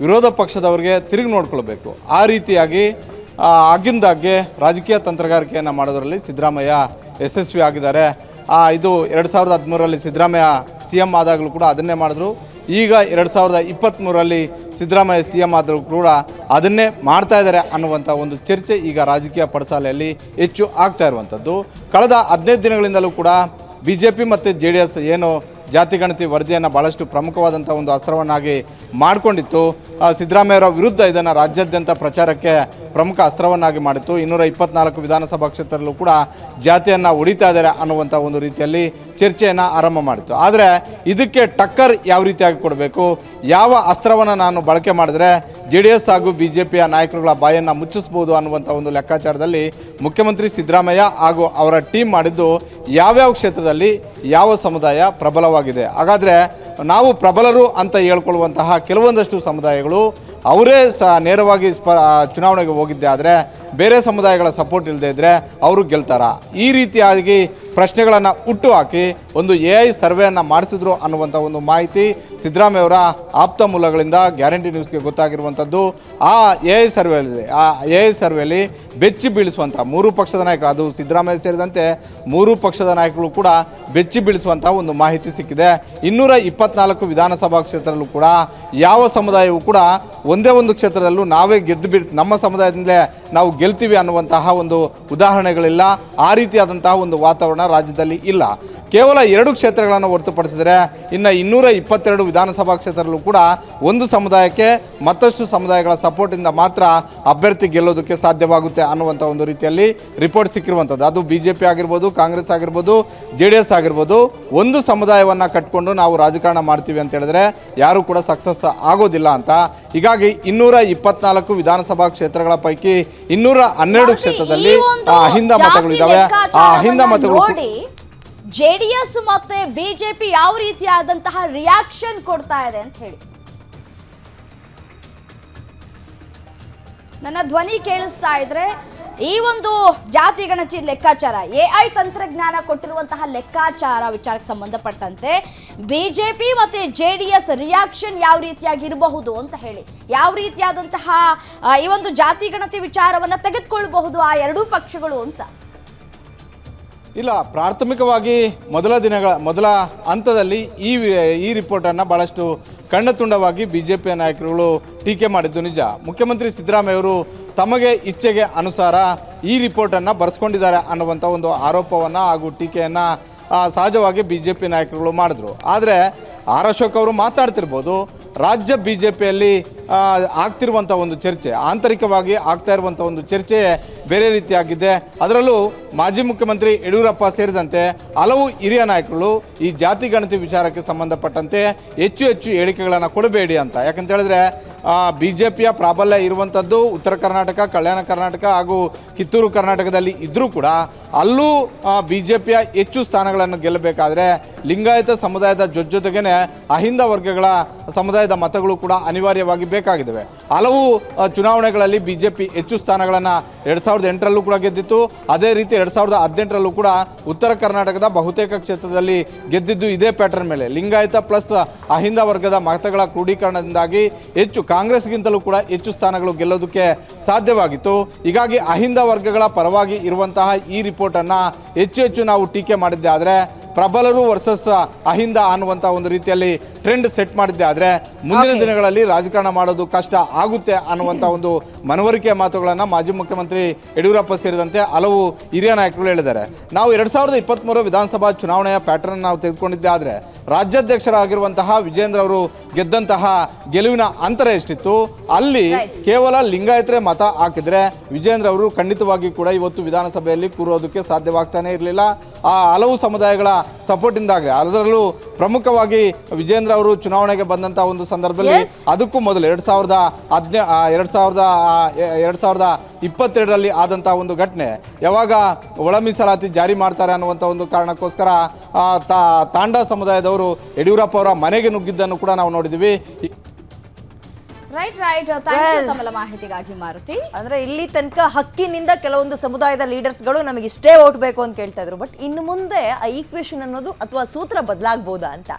ವಿರೋಧ ಪಕ್ಷದವರಿಗೆ ತಿರುಗಿ ನೋಡ್ಕೊಳ್ಬೇಕು. ಆ ರೀತಿಯಾಗಿ ಆಗಿಂದಾಗ್ಗೆ ರಾಜಕೀಯ ತಂತ್ರಗಾರಿಕೆಯನ್ನು ಮಾಡೋದರಲ್ಲಿ ಸಿದ್ದರಾಮಯ್ಯ ಯಶಸ್ವಿ ಆಗಿದ್ದಾರೆ. ಇದು 2013ರಲ್ಲಿ ಸಿದ್ದರಾಮಯ್ಯ CM ಆದಾಗಲೂ ಕೂಡ ಅದನ್ನೇ ಮಾಡಿದ್ರು. ಈಗ 2023ರಲ್ಲಿ ಸಿದ್ದರಾಮಯ್ಯ CM ಆದರೂ ಕೂಡ ಅದನ್ನೇ ಮಾಡ್ತಾ ಇದ್ದಾರೆ ಅನ್ನುವಂಥ ಒಂದು ಚರ್ಚೆ ಈಗ ರಾಜಕೀಯ ಪಡಸಾಲೆಯಲ್ಲಿ ಹೆಚ್ಚು ಆಗ್ತಾ ಇರುವಂಥದ್ದು. ಕಳೆದ 15 ದಿನಗಳಿಂದಲೂ ಕೂಡ BJP ಮತ್ತು JDS ಏನು ಜಾತಿಗಣತಿ ವರದಿಯನ್ನು ಭಾಳಷ್ಟು ಪ್ರಮುಖವಾದಂಥ ಒಂದು ಅಸ್ತ್ರವನ್ನಾಗಿ ಮಾಡಿಕೊಂಡಿತ್ತು. ಸಿದ್ದರಾಮಯ್ಯವರ ವಿರುದ್ಧ ಇದನ್ನು ರಾಜ್ಯಾದ್ಯಂತ ಪ್ರಚಾರಕ್ಕೆ ಪ್ರಮುಖ ಅಸ್ತ್ರವನ್ನಾಗಿ ಮಾಡಿತ್ತು. 224 ವಿಧಾನಸಭಾ ಕ್ಷೇತ್ರದಲ್ಲೂ ಕೂಡ ಜಾತಿಯನ್ನು ಹೊಡಿತಾ ಇದ್ದಾರೆ ಅನ್ನುವಂಥ ಒಂದು ರೀತಿಯಲ್ಲಿ ಚರ್ಚೆಯನ್ನು ಆರಂಭ ಮಾಡಿತ್ತು. ಆದರೆ ಇದಕ್ಕೆ ಟಕ್ಕರ್ ಯಾವ ರೀತಿಯಾಗಿ ಕೊಡಬೇಕು, ಯಾವ ಅಸ್ತ್ರವನ್ನು ನಾನು ಬಳಕೆ ಮಾಡಿದ್ರೆ JDS ಹಾಗೂ BJPಯ ನಾಯಕರುಗಳ ಬಾಯನ್ನು ಮುಚ್ಚಿಸ್ಬೋದು ಅನ್ನುವಂಥ ಒಂದು ಲೆಕ್ಕಾಚಾರದಲ್ಲಿ ಮುಖ್ಯಮಂತ್ರಿ ಸಿದ್ದರಾಮಯ್ಯ ಹಾಗೂ ಅವರ ಟೀಮ್ ಮಾಡಿದ್ದು ಯಾವ್ಯಾವ ಕ್ಷೇತ್ರದಲ್ಲಿ ಯಾವ ಸಮುದಾಯ ಪ್ರಬಲವಾಗಿದೆ. ಹಾಗಾದರೆ ನಾವು ಪ್ರಬಲರು ಅಂತ ಹೇಳ್ಕೊಳ್ಳುವಂತಹ ಕೆಲವೊಂದಷ್ಟು ಸಮುದಾಯಗಳು ಅವರೇ ನೇರವಾಗಿ ಚುನಾವಣೆಗೆ ಹೋಗಿದ್ದೆ ಆದರೆ ಬೇರೆ ಸಮುದಾಯಗಳ ಸಪೋರ್ಟ್ ಇಲ್ಲದೇ ಇದ್ದರೆ ಅವರು ಗೆಲ್ತಾರ. ಈ ರೀತಿಯಾಗಿ ಪ್ರಶ್ನೆಗಳನ್ನು ಹುಟ್ಟು ಹಾಕಿ ಒಂದು AI ಸರ್ವೆಯನ್ನು ಮಾಡಿಸಿದ್ರು ಅನ್ನುವಂಥ ಒಂದು ಮಾಹಿತಿ ಸಿದ್ದರಾಮಯ್ಯವರ ಆಪ್ತ ಮೂಲಗಳಿಂದ ಗ್ಯಾರಂಟಿ ನ್ಯೂಸ್ಗೆ ಗೊತ್ತಾಗಿರುವಂಥದ್ದು. ಆ AI ಸರ್ವೆಯಲ್ಲಿ ಬೆಚ್ಚಿ ಬೀಳಿಸುವಂಥ 3 ಪಕ್ಷದ ನಾಯಕರು, ಅದು ಸಿದ್ದರಾಮಯ್ಯ ಸೇರಿದಂತೆ 3 ಪಕ್ಷದ ನಾಯಕರು ಕೂಡ ಬೆಚ್ಚಿ ಬೀಳಿಸುವಂಥ ಒಂದು ಮಾಹಿತಿ ಸಿಕ್ಕಿದೆ. 224 ವಿಧಾನಸಭಾ ಕ್ಷೇತ್ರದಲ್ಲೂ ಕೂಡ ಯಾವ ಸಮುದಾಯವೂ ಕೂಡ ಒಂದೇ ಒಂದು ಕ್ಷೇತ್ರದಲ್ಲೂ ನಾವೇ ನಮ್ಮ ಸಮುದಾಯದಿಂದಲೇ ನಾವು ಗೆಲ್ತೀವಿ ಅನ್ನುವಂತಹ ಒಂದು ಉದಾಹರಣೆಗಳಿಲ್ಲ. ಆ ರೀತಿಯಾದಂತಹ ಒಂದು ವಾತಾವರಣ ರಾಜ್ಯದಲ್ಲಿ ಇಲ್ಲ. ಕೇವಲ 2 ಕ್ಷೇತ್ರಗಳನ್ನು ಹೊರತುಪಡಿಸಿದರೆ ಇನ್ನು 222 ವಿಧಾನಸಭಾ ಕ್ಷೇತ್ರದಲ್ಲೂ ಕೂಡ ಒಂದು ಸಮುದಾಯಕ್ಕೆ ಮತ್ತಷ್ಟು ಸಮುದಾಯಗಳ ಸಪೋರ್ಟಿಂದ ಮಾತ್ರ ಅಭ್ಯರ್ಥಿ ಗೆಲ್ಲೋದಕ್ಕೆ ಸಾಧ್ಯವಾಗುತ್ತೆ ಅನ್ನುವಂಥ ಒಂದು ರೀತಿಯಲ್ಲಿ ರಿಪೋರ್ಟ್ ಸಿಕ್ಕಿರುವಂಥದ್ದು. ಅದು BJP ಆಗಿರ್ಬೋದು, ಕಾಂಗ್ರೆಸ್ ಆಗಿರ್ಬೋದು, JDS ಆಗಿರ್ಬೋದು. ಒಂದು ಸಮುದಾಯವನ್ನು ಕಟ್ಕೊಂಡು ನಾವು ರಾಜಕಾರಣ ಮಾಡ್ತೀವಿ ಅಂತ ಹೇಳಿದ್ರೆ ಯಾರೂ ಕೂಡ ಸಕ್ಸಸ್ ಆಗೋದಿಲ್ಲ ಅಂತ. ಹೀಗಾಗಿ 224 ವಿಧಾನಸಭಾ ಕ್ಷೇತ್ರಗಳ ಪೈಕಿ 212 ಕ್ಷೇತ್ರದಲ್ಲಿ ಅಹಿಂದ ಮತಗಳು ಇದ್ದಾವೆ. ಆ ಅಹಿಂದ ಮತಗಳು JDS ಮತ್ತೆ BJP ಯಾವ ರೀತಿಯಾದಂತಹ ರಿಯಾಕ್ಷನ್ ಕೊಡ್ತಾ ಇದೆ ಅಂತ ಹೇಳಿ. ನನ್ನ ಧ್ವನಿ ಕೇಳಿಸ್ತಾ ಇದ್ರೆ ಈ ಒಂದು ಜಾತಿ ಗಣತಿ ಲೆಕ್ಕಾಚಾರ AI ತಂತ್ರಜ್ಞಾನ ಕೊಟ್ಟಿರುವಂತಹ ಲೆಕ್ಕಾಚಾರ ವಿಚಾರಕ್ಕೆ ಸಂಬಂಧಪಟ್ಟಂತೆ BJP ಮತ್ತೆ JDS ರಿಯಾಕ್ಷನ್ ಯಾವ ರೀತಿಯಾಗಿ ಇರಬಹುದು ಅಂತ ಹೇಳಿ, ಯಾವ ರೀತಿಯಾದಂತಹ ಈ ಒಂದು ಜಾತಿ ಗಣತಿ ವಿಚಾರವನ್ನ ತೆಗೆದುಕೊಳ್ಳಬಹುದು ಆ 2 ಪಕ್ಷಗಳು ಅಂತ. ಇಲ್ಲ, ಪ್ರಾಥಮಿಕವಾಗಿ ಮೊದಲ ಹಂತದಲ್ಲಿ ಈ ರಿಪೋರ್ಟನ್ನು ಭಾಳಷ್ಟು ಕಣ್ಣತುಂಡವಾಗಿ BJPಯ ನಾಯಕರುಗಳು ಟೀಕೆ ಮಾಡಿದ್ದು ನಿಜ. ಮುಖ್ಯಮಂತ್ರಿ ಸಿದ್ದರಾಮಯ್ಯವರು ತಮಗೆ ಇಚ್ಛೆಗೆ ಅನುಸಾರ ಈ ರಿಪೋರ್ಟನ್ನು ಬರೆಸ್ಕೊಂಡಿದ್ದಾರೆ ಅನ್ನುವಂಥ ಒಂದು ಆರೋಪವನ್ನು ಹಾಗೂ ಟೀಕೆಯನ್ನು ಸಹಜವಾಗಿ BJP ನಾಯಕರುಗಳು ಮಾಡಿದ್ರು. ಆದರೆ ಅಶೋಕ್ ಅವರು ಮಾತಾಡ್ತಿರ್ಬೋದು, ರಾಜ್ಯ BJPಯಲ್ಲಿ ಆಗ್ತಿರುವಂಥ ಒಂದು ಚರ್ಚೆ, ಆಂತರಿಕವಾಗಿ ಆಗ್ತಾ ಇರುವಂಥ ಒಂದು ಚರ್ಚೆ ಬೇರೆ ರೀತಿಯಾಗಿದೆ. ಅದರಲ್ಲೂ ಮಾಜಿ ಮುಖ್ಯಮಂತ್ರಿ ಯಡಿಯೂರಪ್ಪ ಸೇರಿದಂತೆ ಹಲವು ಹಿರಿಯ ನಾಯಕರು ಈ ಜಾತಿ ಗಣತಿ ವಿಚಾರಕ್ಕೆ ಸಂಬಂಧಪಟ್ಟಂತೆ ಹೆಚ್ಚು ಹೇಳಿಕೆಗಳನ್ನು ಕೊಡಬೇಡಿ ಅಂತ. ಯಾಕಂತ ಹೇಳಿದ್ರೆ BJPಯ ಪ್ರಾಬಲ್ಯ ಇರುವಂಥದ್ದು ಉತ್ತರ ಕರ್ನಾಟಕ, ಕಲ್ಯಾಣ ಕರ್ನಾಟಕ ಹಾಗೂ ಕಿತ್ತೂರು ಕರ್ನಾಟಕದಲ್ಲಿ ಇದ್ದರೂ ಕೂಡ ಅಲ್ಲೂ BJPಯ ಹೆಚ್ಚು ಸ್ಥಾನಗಳನ್ನು ಗೆಲ್ಲಬೇಕಾದ್ರೆ ಲಿಂಗಾಯತ ಸಮುದಾಯದ ಜೊತೆಗೇನೆ ಅಹಿಂದ ವರ್ಗಗಳ ಸಮುದಾಯದ ಮತಗಳು ಕೂಡ ಅನಿವಾರ್ಯವಾಗಿ ಬೇಕಾಗಿದ್ದಾವೆ. ಹಲವು ಚುನಾವಣೆಗಳಲ್ಲಿ BJP ಹೆಚ್ಚು ಸ್ಥಾನಗಳನ್ನು 2008ರಲ್ಲೂ ಕೂಡ ಗೆದ್ದಿತ್ತು. ಅದೇ ರೀತಿ 2018ರಲ್ಲೂ ಕೂಡ ಉತ್ತರ ಕರ್ನಾಟಕದ ಬಹುತೇಕ ಕ್ಷೇತ್ರದಲ್ಲಿ ಗೆದ್ದಿದ್ದು ಇದೇ ಪ್ಯಾಟರ್ನ್ ಮೇಲೆ, ಲಿಂಗಾಯತ ಪ್ಲಸ್ ಅಹಿಂದ ವರ್ಗದ ಮತಗಳ ಕ್ರೋಢೀಕರಣದಿಂದಾಗಿ ಕಾಂಗ್ರೆಸ್ಗಿಂತಲೂ ಕೂಡ ಹೆಚ್ಚು ಸ್ಥಾನಗಳು ಗೆಲ್ಲೋದಕ್ಕೆ ಸಾಧ್ಯವಾಗಿತ್ತು. ಹೀಗಾಗಿ ಅಹಿಂದ ವರ್ಗಗಳ ಪರವಾಗಿ ಇರುವಂತಹ ಈ ರಿಪೋರ್ಟನ್ನು ಹೆಚ್ಚು ನಾವು ಟೀಕೆ ಮಾಡಿದ್ದೆ ಆದರೆ ಪ್ರಬಲರು ವರ್ಸಸ್ ಅಹಿಂದ ಅನ್ನುವಂಥ ಒಂದು ರೀತಿಯಲ್ಲಿ ಟ್ರೆಂಡ್ ಸೆಟ್ ಮಾಡಿದ್ದೆ ಆದರೆ ಮುಂದಿನ ದಿನಗಳಲ್ಲಿ ರಾಜಕಾರಣ ಮಾಡೋದು ಕಷ್ಟ ಆಗುತ್ತೆ ಅನ್ನುವಂಥ ಒಂದು ಮನವರಿಕೆಯ ಮಾತುಗಳನ್ನು ಮಾಜಿ ಮುಖ್ಯಮಂತ್ರಿ ಯಡಿಯೂರಪ್ಪ ಸೇರಿದಂತೆ ಹಲವು ಹಿರಿಯ ನಾಯಕರು ಹೇಳಿದ್ದಾರೆ. ನಾವು 2023 ವಿಧಾನಸಭಾ ಚುನಾವಣೆಯ ಪ್ಯಾಟರ್ನ್ ನಾವು ತೆಗೆದುಕೊಂಡಿದ್ದೆ ಆದರೆ ರಾಜ್ಯಾಧ್ಯಕ್ಷರಾಗಿರುವಂತಹ ವಿಜೇಂದ್ರ ಅವರು ಗೆದ್ದಂತಹ ಗೆಲುವಿನ ಅಂತರ ಎಷ್ಟಿತ್ತು, ಅಲ್ಲಿ ಕೇವಲ ಲಿಂಗಾಯತರೇ ಮತ ಹಾಕಿದ್ರೆ ವಿಜೇಂದ್ರ ಅವರು ಖಂಡಿತವಾಗಿ ಕೂಡ ಇವತ್ತು ವಿಧಾನಸಭೆಯಲ್ಲಿ ಕೂರೋದಕ್ಕೆ ಸಾಧ್ಯವಾಗ್ತಾನೆ ಇರಲಿಲ್ಲ. ಆ ಹಲವು ಸಮುದಾಯಗಳ ಸಪೋರ್ಟಿಂದಾಗಲಿ, ಅದರಲ್ಲೂ ಪ್ರಮುಖವಾಗಿ ವಿಜೇಂದ್ರ ಅವರು ಚುನಾವಣೆಗೆ ಬಂದಂತಹ ಒಂದು ಸಂದರ್ಭದಲ್ಲಿ ಅದಕ್ಕೂ ಮೊದಲು 2022ರಲ್ಲಿ ಆದಂತಹ ಒಂದು ಘಟನೆ, ಯಾವಾಗ ಒಳ ಮೀಸಲಾತಿ ಜಾರಿ ಮಾಡ್ತಾರೆ ಅನ್ನುವಂಥ ಒಂದು ಕಾರಣಕ್ಕೋಸ್ಕರ ತಾಂಡಾ ಸಮುದಾಯದವರು ಯಡಿಯೂರಪ್ಪ ಅವರ ಮನೆಗೆ ನುಗ್ಗಿದ್ದನ್ನು ಕೂಡ ನಾವು ನೋಡಿದ್ವಿ. ರೈಟ್ ಮಾಹಿತಿಗಾಗಿ ಮಾರುತಿ. ಅಂದ್ರೆ ಇಲ್ಲಿ ತನಕ ಹಕ್ಕಿನಿಂದ ಕೆಲವೊಂದು ಸಮುದಾಯದ ಲೀಡರ್ಸ್ಗಳು ನಮಗೆ ಇಷ್ಟೇ ಓಟ್ ಬೇಕು ಅಂತ ಕೇಳ್ತಾ ಇದ್ರು. ಬಟ್ ಇನ್ನು ಮುಂದೆ ಆ ಈಕ್ವೇಶನ್ ಅನ್ನೋದು ಅಥವಾ ಸೂತ್ರ ಬದಲಾಗಬಹುದಾ ಅಂತ